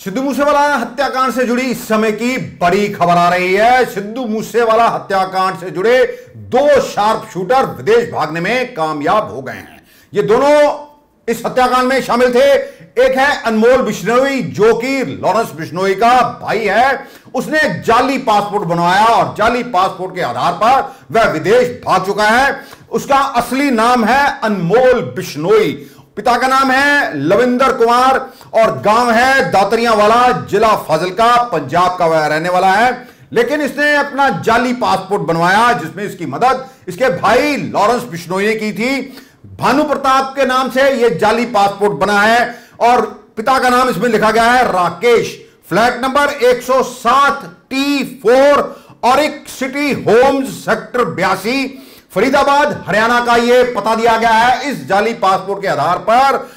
सिद्धू मूसेवाला हत्याकांड से जुड़ी इस समय की बड़ी खबर आ रही है। सिद्धू मूसेवाला हत्याकांड से जुड़े दो शार्प शूटर विदेश भागने में कामयाब हो गए हैं। ये दोनों इस हत्याकांड में शामिल थे। एक है अनमोल बिश्नोई, जो कि लॉरेंस बिश्नोई का भाई है। उसने जाली पासपोर्ट बनवाया और जाली पासपोर्ट के आधार पर वह विदेश भाग चुका है। उसका असली नाम है अनमोल बिश्नोई, पिता का नाम है लविंदर कुमार और गांव है दातरियावाला, जिला फाजिल्का, पंजाब का वह रहने वाला है। लेकिन इसने अपना जाली पासपोर्ट बनवाया जिसमें इसकी मदद इसके भाई लॉरेंस बिश्नोई ने की थी। भानु प्रताप के नाम से यह जाली पासपोर्ट बना है और पिता का नाम इसमें लिखा गया है राकेश। फ्लैट नंबर 107T4 और एक city homes sector 82 Faridabad Haryana का यह पता दिया गया है। इस जाली पासपोर्ट के आधार पर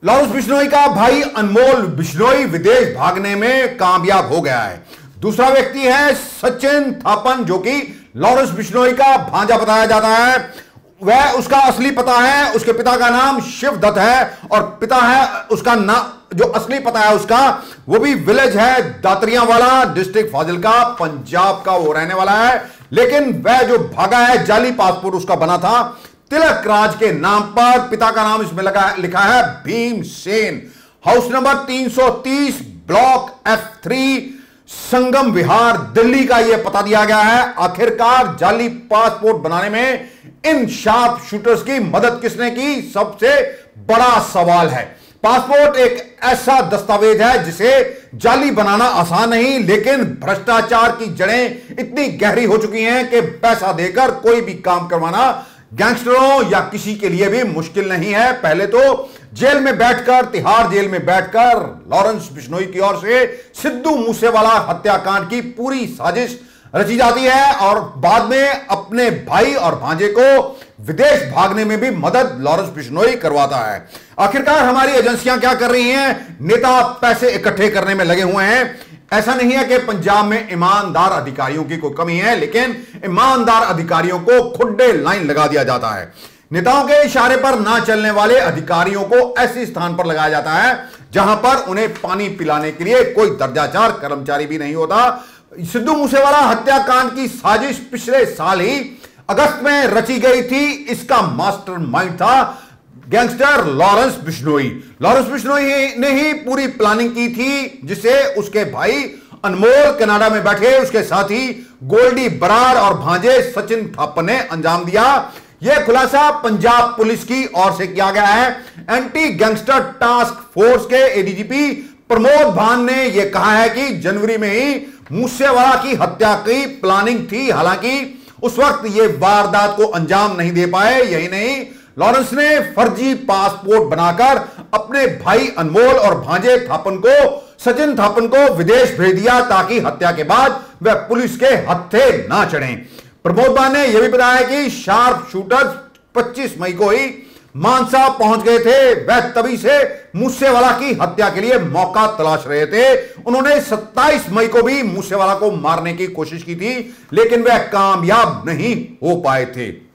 लॉरेंस बिश्नोई का भाई अनमोल बिश्नोई विदेश भागने में कामयाब हो गया है। दूसरा व्यक्ति है सचिन थापन, जो कि लॉरेंस बिश्नोई का भांजा बताया जाता है। वह उसका असली पता है, उसके पिता का नाम शिवदत्त है और पिता है उसका नाम, जो असली पता है उसका, वो भी विलेज है दातरियावाला, डिस्ट्रिक्ट फाजिल्का, पंजाब का वो रहने वाला है। लेकिन वह जो भागा है, जाली पासपोर्ट उसका बना था तिलक राज के नाम पर। पिता का नाम इसमें लिखा है Bhim Sen. House number 330, block F3, संगम विहार, दिल्ली का यह पता दिया गया है। आखिरकार जाली पासपोर्ट बनाने में इन शार्प शूटर्स की मदद किसने की, सबसे बड़ा सवाल है। पासपोर्ट एक ऐसा दस्तावेज है जिसे जाली बनाना आसान नहीं, लेकिन भ्रष्टाचार की जड़ें इतनी गहरी हो चुकी हैं कि पैसा देकर कोई भी काम करवाना गैंगस्टरों या किसी के लिए भी मुश्किल नहीं है। पहले तो जेल में बैठकर, तिहाड़ जेल में बैठकर लॉरेंस बिश्नोई की ओर से सिद्धू मूसेवाला हत्याकांड की पूरी साजिश रची जाती है और बाद में अपने भाई और भांजे को विदेश भागने में भी मदद लॉरेंस बिश्नोई करवाता है। आखिरकार हमारी एजेंसियां क्या कर रही हैं? नेता पैसे इकट्ठे करने में लगे हुए हैं। ऐसा नहीं है कि पंजाब में ईमानदार अधिकारियों की कोई कमी है, लेकिन ईमानदार अधिकारियों को खुड्डे लाइन लगा दिया जाता है। नेताओं के इशारे पर ना चलने वाले अधिकारियों को ऐसे स्थान पर लगाया जाता है जहां पर उन्हें पानी पिलाने के लिए कोई दर्जाचार कर्मचारी भी नहीं होता। सिद्धू मूसेवाला हत्याकांड की साजिश पिछले साल ही अगस्त में रची गई थी। इसका मास्टरमाइंड था gangster Lawrence Bishnoi. Lawrence Bishnoi ने ही पूरी प्लानिंग की थी, जिसे उसके भाई अनमोल कनाडा में बैठे उसके साथी गोल्डी बराड़ और भांजे सचिन थापन ने अंजाम दिया। यह खुलासा पंजाब पुलिस की ओर से किया गया है। एंटी गैंगस्टर टास्क फोर्स के एडीजीपी प्रमोद भान ने यह कहा है कि जनवरी में ही मूसेवाला की हत्या की प्लानिंग थी। हालांकि उस वक्त यह वारदात को अंजाम नहीं दे पाए। यही नहीं, लॉरेंस ने फर्जी पासपोर्ट बनाकर अपने भाई अनमोल और भांजे थापन को, सचिन थापन को विदेश भेज दिया ताकि हत्या के बाद वह पुलिस के हत्थे ना चढ़ें। प्रमोद भान ने यह भी बताया कि शार्प शूटर्स 25 मई को ही मानसा पहुंच गए थे। वह तभी से मूसेवाला की हत्या के लिए मौका तलाश रहे थे। उन्होंने 27 मई को भी मूसेवाला को मारने की कोशिश की थी, लेकिन वह कामयाब नहीं हो पाए थे।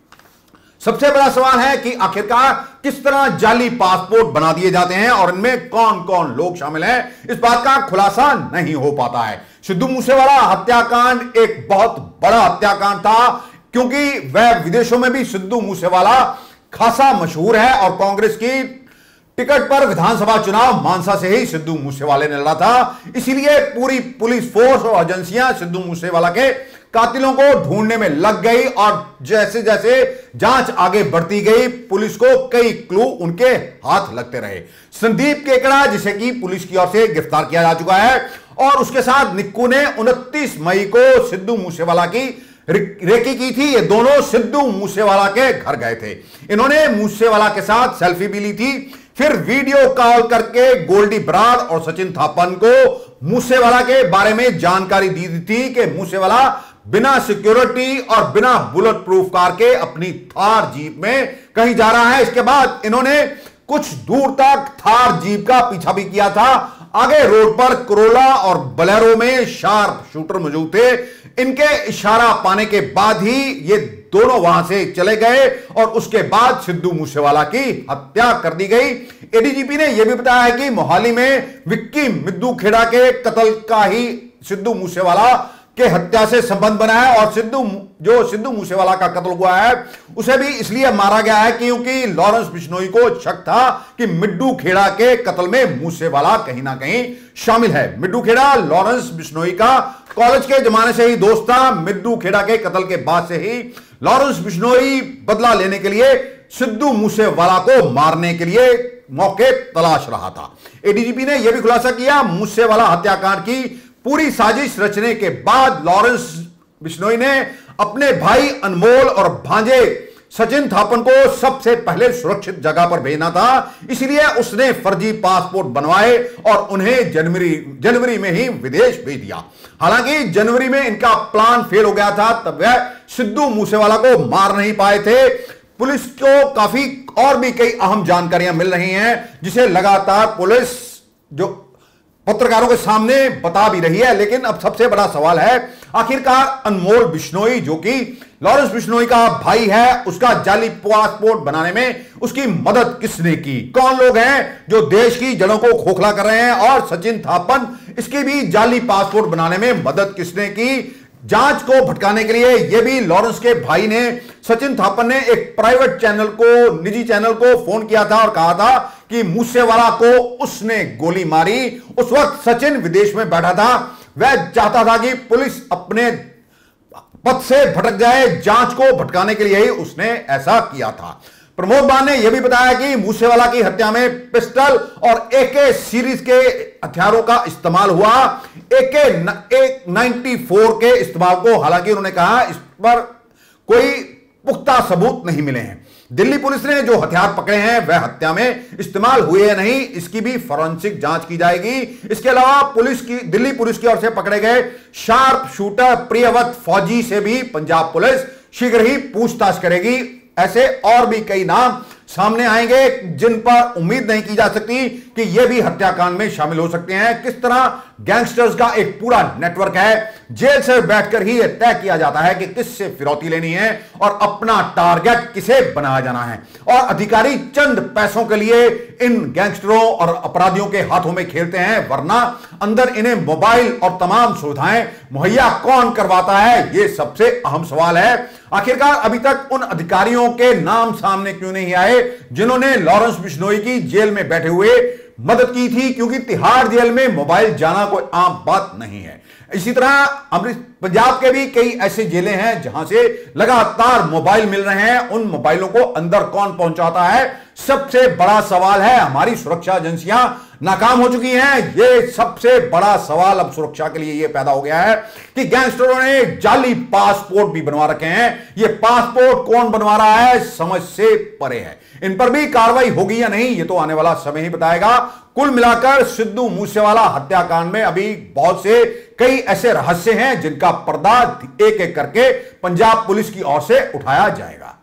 सबसे बड़ा सवाल है कि आखिरकार किस तरह जाली पासपोर्ट बना दिए जाते हैं और इनमें कौन कौन लोग शामिल हैं, इस बात का खुलासा नहीं हो पाता है। सिद्धू मूसेवाला हत्याकांड एक बहुत बड़ा हत्याकांड था, क्योंकि वह विदेशों में भी सिद्धू मूसेवाला खासा मशहूर है और कांग्रेस की टिकट पर विधानसभा चुनाव मानसा से ही सिद्धू मूसेवाले ने लड़ा था। इसीलिए पूरी पुलिस फोर्स और एजेंसियां सिद्धू मूसेवाला के कातिलों को ढूंढने में लग गई और जैसे जैसे जांच आगे बढ़ती गई, पुलिस को कई क्लू उनके हाथ लगते रहे। संदीप केकड़ा, जिसे कि पुलिस की ओर से गिरफ्तार किया जा चुका है, और उसके साथ निक्कू ने 29 मई को सिद्धू मूसेवाला की रेकी की थी। ये दोनों सिद्धू मूसेवाला के घर गए थे। इन्होंने मूसेवाला के साथ सेल्फी भी ली थी। फिर वीडियो कॉल करके गोल्डी बराड़ और सचिन थापन को मूसेवाला के बारे में जानकारी दी थी कि मूसेवाला बिना सिक्योरिटी और बिना बुलेट प्रूफ कार के अपनी थार जीप में कहीं जा रहा है। इसके बाद इन्होंने कुछ दूर तक थार जीप का पीछा भी किया था। आगे रोड पर करोला और बलेरो में शार्प शूटर मौजूद थे। इनके इशारा पाने के बाद ही ये दोनों वहां से चले गए और उसके बाद सिद्धू मूसेवाला की हत्या कर दी गई। एडीजीपी ने यह भी बताया है कि मोहाली में विक्की मिद्दू खेड़ा के कत्ल का ही सिद्धू मूसेवाला के हत्या से संबंध बना है और सिद्धू मूसेवाला का कत्ल हुआ है उसे भी इसलिए मारा गया है क्योंकि लॉरेंस बिश्नोई को शक था कि मिड्डू खेड़ा के कत्ल में मूसेवाला कहीं ना कहीं शामिल है। मिड्डू खेड़ा लॉरेंस बिश्नोई का कॉलेज के जमाने से ही दोस्त था। मिड्डू खेड़ा के कत्ल के बाद से ही लॉरेंस बिश्नोई बदला लेने के लिए सिद्धू मूसेवाला को मारने के लिए मौके तलाश रहा था। एडीजीपी ने यह भी खुलासा किया, मूसेवाला हत्याकांड की पूरी साजिश रचने के बाद लॉरेंस बिश्नोई ने अपने भाई अनमोल और भांजे सचिन थापन को सबसे पहले सुरक्षित जगह पर भेजना था, इसलिए उसने फर्जी पासपोर्ट बनवाए और उन्हें जनवरी में ही विदेश भेज दिया। हालांकि जनवरी में इनका प्लान फेल हो गया था, तब वह सिद्धू मूसेवाला को मार नहीं पाए थे। पुलिस को काफी और भी कई अहम जानकारियां मिल रही हैं जिसे लगातार पुलिस जो पत्रकारों के सामने बता भी रही है। लेकिन अब सबसे बड़ा सवाल है, आखिरकार अनमोल बिश्नोई जो कि लॉरेंस बिश्नोई का भाई है, उसका जाली पासपोर्ट बनाने में उसकी मदद किसने की? कौन लोग हैं जो देश की जड़ों को खोखला कर रहे हैं? और सचिन थापन, इसकी भी जाली पासपोर्ट बनाने में मदद किसने की? जांच को भटकाने के लिए यह भी लॉरेंस के भाई ने, सचिन थापन ने एक प्राइवेट चैनल को, निजी चैनल को फोन किया था और कहा था कि मूसेवाला को उसने गोली मारी। उस वक्त सचिन विदेश में बैठा था, वह चाहता था कि पुलिस अपने पथ से भटक जाए, जांच को भटकाने के लिए ही उसने ऐसा किया था। प्रमोद मान ने यह भी बताया कि मूसेवाला की हत्या में पिस्टल और एके सीरीज के हथियारों का इस्तेमाल हुआ। एके 94 के इस्तेमाल को हालांकि उन्होंने कहा इस पर कोई पुख्ता सबूत नहीं मिले हैं। दिल्ली पुलिस ने जो हथियार पकड़े हैं वह हत्या में इस्तेमाल हुए या नहीं, इसकी भी फॉरेंसिक जांच की जाएगी। इसके अलावा दिल्ली पुलिस की ओर से पकड़े गए शार्प शूटर प्रियवत फौजी से भी पंजाब पुलिस शीघ्र ही पूछताछ करेगी। ऐसे और भी कई नाम सामने आएंगे जिन पर उम्मीद नहीं की जा सकती कि यह भी हत्याकांड में शामिल हो सकते हैं। किस तरह गैंगस्टर्स का एक पूरा नेटवर्क है, जेल से बैठकर ही यह तय किया जाता है कि किससे फिरौती लेनी है और अपना टारगेट किसे बनाया जाना है। और अधिकारी चंद पैसों के लिए इन गैंगस्टरों और अपराधियों के हाथों में खेलते हैं, वरना अंदर इन्हें मोबाइल और तमाम सुविधाएं मुहैया कौन करवाता है, यह सबसे अहम सवाल है। आखिरकार अभी तक उन अधिकारियों के नाम सामने क्यों नहीं आए जिन्होंने लॉरेंस बिश्नोई की जेल में बैठे हुए मदद की थी? क्योंकि तिहाड़ जेल में मोबाइल जाना कोई आम बात नहीं है। इसी तरह पंजाब के भी कई ऐसे जेलें हैं जहां से लगातार मोबाइल मिल रहे हैं। उन मोबाइलों को अंदर कौन पहुंचाता है, सबसे बड़ा सवाल है। हमारी सुरक्षा एजेंसियां नाकाम हो चुकी हैं। यह सबसे बड़ा सवाल अब सुरक्षा के लिए यह पैदा हो गया है कि गैंगस्टरों ने जाली पासपोर्ट भी बनवा रखे हैं। यह पासपोर्ट कौन बनवा रहा है, समझ से परे है। इन पर भी कार्रवाई होगी या नहीं, यह तो आने वाला समय ही बताएगा। कुल मिलाकर सिद्धू मूसेवाला हत्याकांड में अभी बहुत से कई ऐसे रहस्य हैं जिनका पर्दा एक एक करके पंजाब पुलिस की ओर से उठाया जाएगा।